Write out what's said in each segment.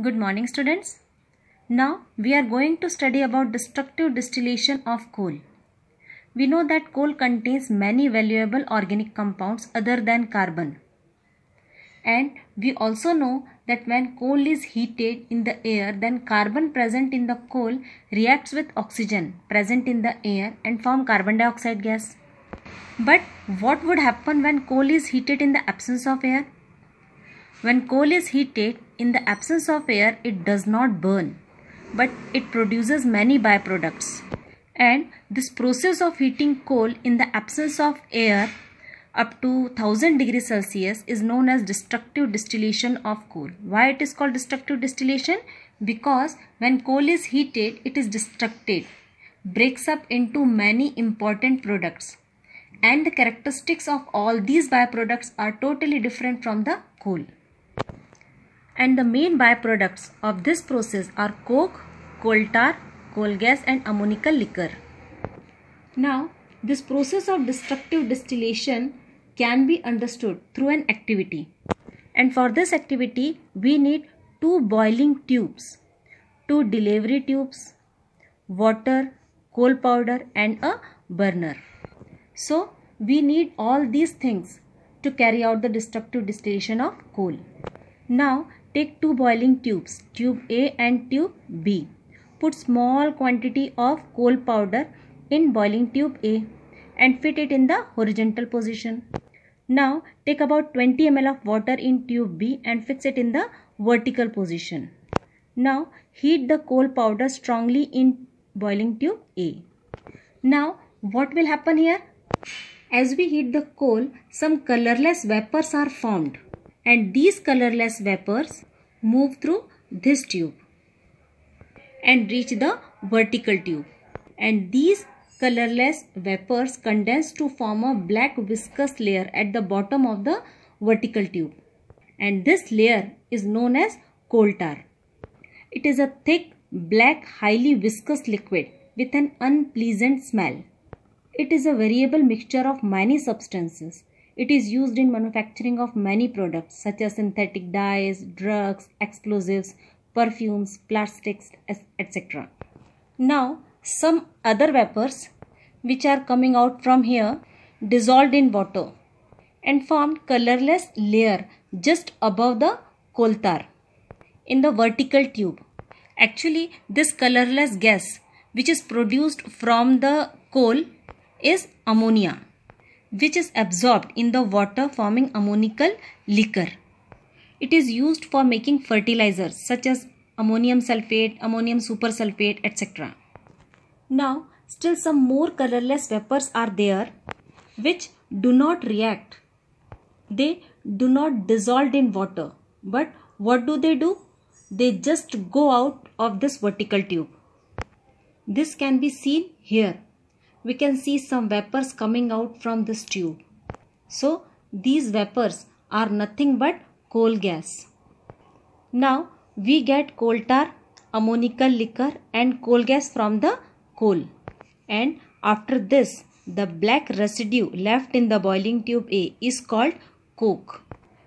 Good morning, students. Now we are going to study about destructive distillation of coal. We know that coal contains many valuable organic compounds other than carbon. And we also know that when coal is heated in the air, then carbon present in the coal reacts with oxygen present in the air and form carbon dioxide gas. But what would happen when coal is heated in the absence of air? When coal is heated in the absence of air, it does not burn, but it produces many byproducts. And this process of heating coal in the absence of air up to 1000 degrees Celsius is known as destructive distillation of coal. Why it is called destructive distillation? Because when coal is heated, it is destructed, breaks up into many important products. And the characteristics of all these byproducts are totally different from the coal. And the main byproducts of this process are coke, coal tar, coal gas and ammonical liquor. Now, this process of destructive distillation can be understood through an activity. And for this activity, we need 2 boiling tubes, 2 delivery tubes, water, coal powder and a burner. So, we need all these things to carry out the destructive distillation of coal. Now, take 2 boiling tubes, tube A and tube B. Put small quantity of coal powder in boiling tube A and fit it in the horizontal position. Now, take about 20 ml of water in tube B and fix it in the vertical position. Now, heat the coal powder strongly in boiling tube A. Now, what will happen here? As we heat the coal, some colorless vapors are formed. And these colorless vapors move through this tube and reach the vertical tube. And these colorless vapors condense to form a black viscous layer at the bottom of the vertical tube. And this layer is known as coal tar. It is a thick, black, highly viscous liquid with an unpleasant smell. It is a variable mixture of many substances. It is used in manufacturing of many products such as synthetic dyes, drugs, explosives, perfumes, plastics, etc. Now, some other vapors which are coming out from here dissolved in water and formed colorless layer just above the coal tar in the vertical tube. Actually, this colorless gas which is produced from the coal is ammonia, which is absorbed in the water forming ammonical liquor. It is used for making fertilizers such as ammonium sulfate, ammonium supersulfate, etc. Now, still some more colorless vapors are there which do not react. They do not dissolve in water. But what do? They just go out of this vertical tube. This can be seen here. We can see some vapors coming out from this tube. So, these vapors are nothing but coal gas. Now, we get coal tar, ammonical liquor and coal gas from the coal. And after this, the black residue left in the boiling tube A is called coke.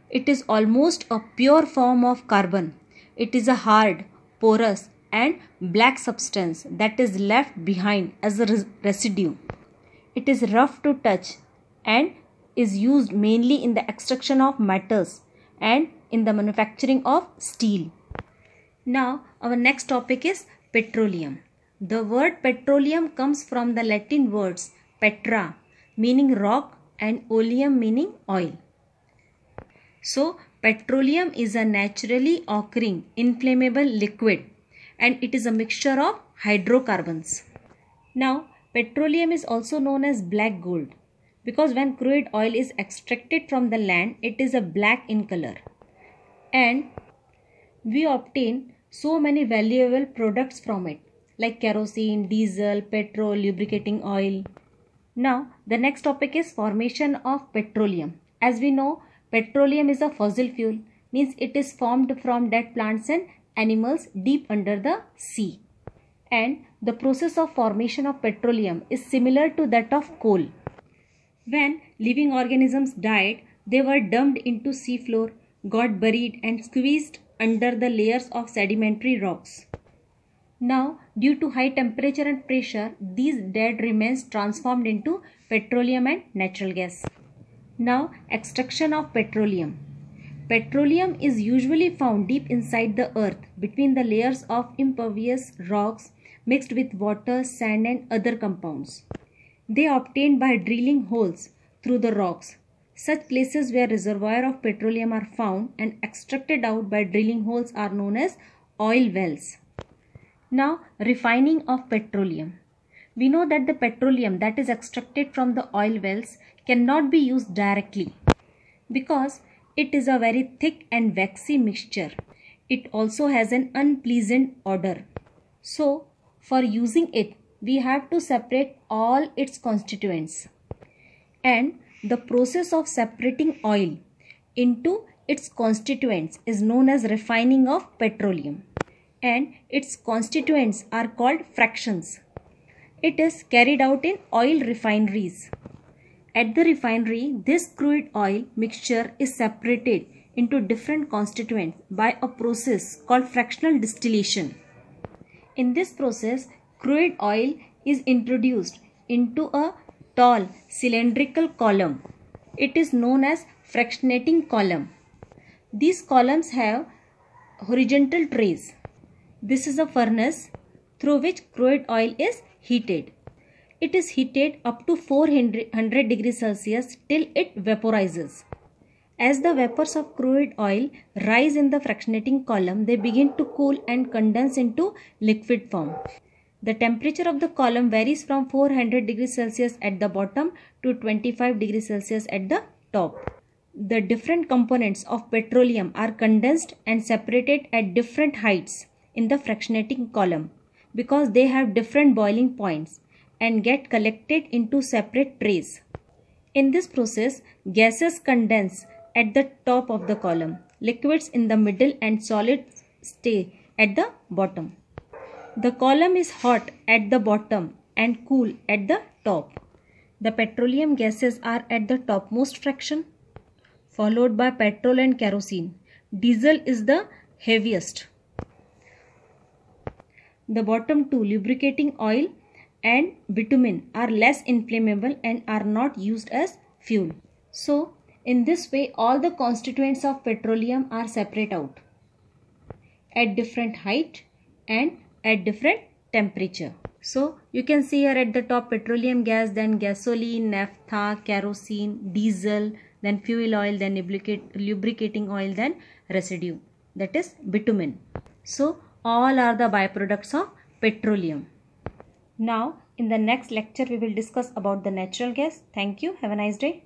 It is almost a pure form of carbon. It is a hard, porous and black substance that is left behind as a residue. It is rough to touch and is used mainly in the extraction of metals and in the manufacturing of steel. Now, our next topic is petroleum. The word petroleum comes from the Latin words petra meaning rock and oleum meaning oil. So, petroleum is a naturally occurring inflammable liquid and it is a mixture of hydrocarbons. Now, petroleum is also known as black gold because when crude oil is extracted from the land, it is a black in color. And we obtain so many valuable products from it like kerosene, diesel, petrol, lubricating oil. Now, the next topic is formation of petroleum. As we know, petroleum is a fossil fuel, means it is formed from dead plants and animals deep under the sea. And the process of formation of petroleum is similar to that of coal. When living organisms died, they were dumped into seafloor, got buried and squeezed under the layers of sedimentary rocks. Now, due to high temperature and pressure, these dead remains transformed into petroleum and natural gas. Now, extraction of petroleum. Petroleum is usually found deep inside the earth between the layers of impervious rocks mixed with water, sand and other compounds. They are obtained by drilling holes through the rocks. Such places where reservoirs of petroleum are found and extracted out by drilling holes are known as oil wells. Now, refining of petroleum. We know that the petroleum that is extracted from the oil wells cannot be used directly because it is a very thick and waxy mixture. It also has an unpleasant odor. So, for using it, we have to separate all its constituents. And the process of separating oil into its constituents is known as refining of petroleum. And its constituents are called fractions. It is carried out in oil refineries. At the refinery, this crude oil mixture is separated into different constituents by a process called fractional distillation. In this process, crude oil is introduced into a tall cylindrical column. It is known as fractionating column. These columns have horizontal trays. This is a furnace through which crude oil is heated. It is heated up to 400 degrees Celsius till it vaporizes. As the vapors of crude oil rise in the fractionating column, they begin to cool and condense into liquid form. The temperature of the column varies from 400 degrees Celsius at the bottom to 25 degrees Celsius at the top. The different components of petroleum are condensed and separated at different heights in the fractionating column because they have different boiling points and get collected into separate trays. In this process, gases condense at the top of the column, liquids in the middle and solids stay at the bottom. The column is hot at the bottom and cool at the top. The petroleum gases are at the topmost fraction, followed by petrol and kerosene. Diesel is the heaviest. The bottom two, lubricating oil and bitumen, are less inflammable and are not used as fuel. So, in this way, all the constituents of petroleum are separate out at different height and at different temperature. So, you can see here at the top petroleum gas, then gasoline, naphtha, kerosene, diesel, then fuel oil, then lubricating oil, then residue, that is bitumen. So, all are the byproducts of petroleum. Now, in the next lecture, we will discuss about the natural gas. Thank you. Have a nice day.